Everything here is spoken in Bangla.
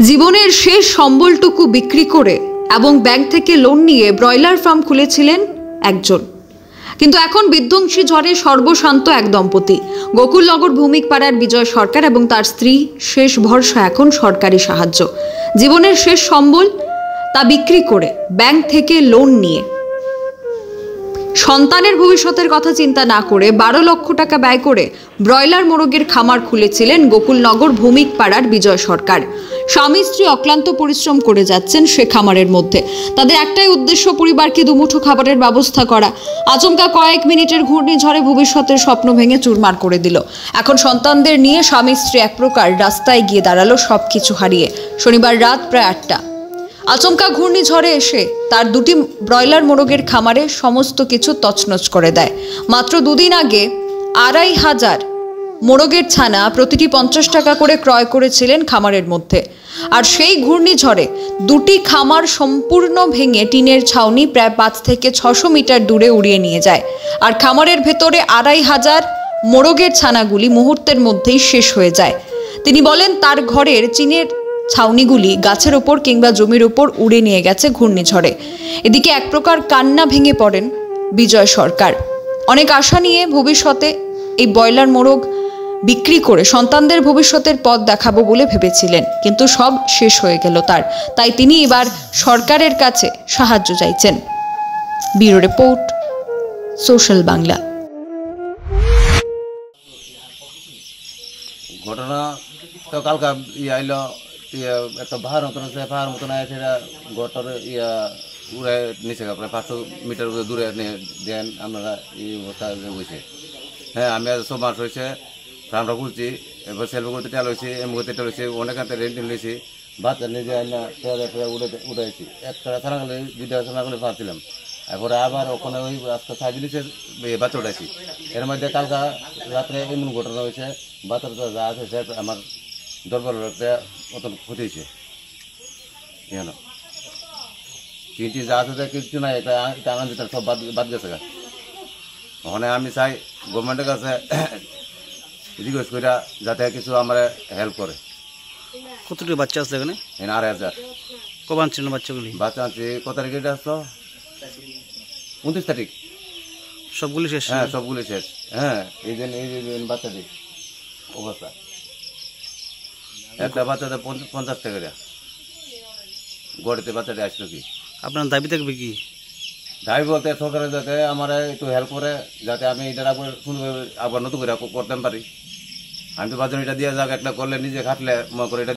জীবনের শেষ সম্বলটুকু বিক্রি করে এবং ব্যাংক থেকে লোন নিয়ে ব্রয়লার ফার্ম খুলেছিলেন একজন। কিন্তু এখন বিধ্বংসী ঝড়ে সর্বশান্ত এক দম্পতি। গোকুলনগর ভৌমিকপাড়ার বিজয় সরকার এবং তার স্ত্রী শেষ ভরসা এখন সরকারি সাহায্য। জীবনের শেষ সম্বল তা বিক্রি করে ব্যাংক থেকে লোন নিয়ে সন্তানের ভবিষ্যতের কথা চিন্তা না করে 12 লক্ষ টাকা ব্যয় করে ব্রয়লার মোরগের খামার খুলেছিলেন গোকুলনগর ভৌমিকপাড়ার বিজয় সরকার। স্বামী স্ত্রী অক্লান্ত পরিশ্রম করে যাচ্ছেন সে খামারের মধ্যে। তাদের একটাই উদ্দেশ্য, পরিবারকে দুমুঠো খাবারের ব্যবস্থা করা। আচমকা কয়েক মিনিটের ঘূর্ণিঝড়ে ভবিষ্যতের স্বপ্ন ভেঙে চুরমার করে দিল। এখন সন্তানদের নিয়ে স্বামী স্ত্রী এক প্রকার রাস্তায় গিয়ে দাঁড়ালো সবকিছু হারিয়ে। শনিবার রাত প্রায় 8টা আচমকা ঘূর্ণিঝড়ে এসে তার দুটি ব্রয়লার মোরগের খামারে সমস্ত কিছু তছনছ করে দেয়। মাত্র দুদিন আগে 2500 মোরগের ছানা প্রতিটি 50 টাকা করে ক্রয় করেছিলেন খামারের মধ্যে। আর সেই ঘূর্ণিঝড়ে দুটি খামার সম্পূর্ণ ভেঙে টিনের ছাউনি প্রায় 5 থেকে 600 মিটার দূরে উড়িয়ে নিয়ে যায়। আর খামারের ভেতরে 2500 মোরগের ছানাগুলি মুহূর্তের মধ্যেই শেষ হয়ে যায়। তিনি বলেন তার ঘরের টিনের ছাউনিগুলি গাছের ওপর কিংবা জমির ওপর উড়ে নিয়ে গেছে ঘূর্ণিঝড়ে। এদিকে এক প্রকার কান্না ভেঙে পড়েন বিজয় সরকার। অনেক আশা নিয়ে ভবিষ্যতে এই ব্রয়লার মোরগ বিক্রি করে সন্তানদের ভবিষ্যতের পথ দেখাবো বলে ভেবেছিলেন, কিন্তু সব শেষ হয়ে গেল তার। তাই তিনি এবার সরকারের কাছে সাহায্য চাইছেন। Bureau report, social Bangla. ঘটনা তো কালকা আইলো একটা পাহাড় মতন আছে, পাহাড় মতন আছে, সেটা ঘরটার উড়ে নিচে প্রায় 500 মিটার দূরে দেন আপনারা এই অবস্থা হয়েছে। হ্যাঁ, আমি আজ সব মাস হয়েছে, ফার্মটা খুলছি, এবার সেলফি করতে টেল হয়েছি, এমনি করতে টেল হয়েছি, অনেক হাতে রেন্ট নিয়েছি, বাচ্চা নিজে আইনা উঠেছি। একটা ছানাগুলি 2টা ছানাগুলি পাচ্ছিলাম। এরপরে আবার ওখানে ওই আজকে 6 জিনিসের বাচ্চা উঠাইছি। এর মধ্যে কালকা রাত্রে এমন ঘটনা হয়েছে, বাচ্চাটা যা আছে সে আমার দরবার মতন ক্ষতি হয়েছে। কেন তিনটি যা আছে কিছু নাই, এটা আঙান দিতে সব বাদ গেছে। ওখানে আমি চাই গভর্নমেন্টের কাছে রিকোয়েস্ট করি যাতে কিছু আমরা হেল্প করে। কতটি বাচ্চা আছে এখানে? 2500। কবে আনছিল বাচ্চাগুলি? বাচ্চা আনছি কত তারিখে আসলো? 29 তারিখ। সবগুলি শেষ? হ্যাঁ, সবগুলি শেষ। হ্যাঁ, এই যে বাচ্চাটি অবস্থা, একটা বাচ্চাতে 50 টাকা গড়িতে বাচ্চাটি আসলো। কি আপনার দাবি থাকবে কি? দাবি বলতে সরকারের যাতে আমার একটু হেল্প করে, যাতে আমি এটা আবার নতুন করে করতে পারি। আমি তো বাচ্চা এটা দিয়ে যাক, একটা করলে নিজে খাটলে মনে করে এটা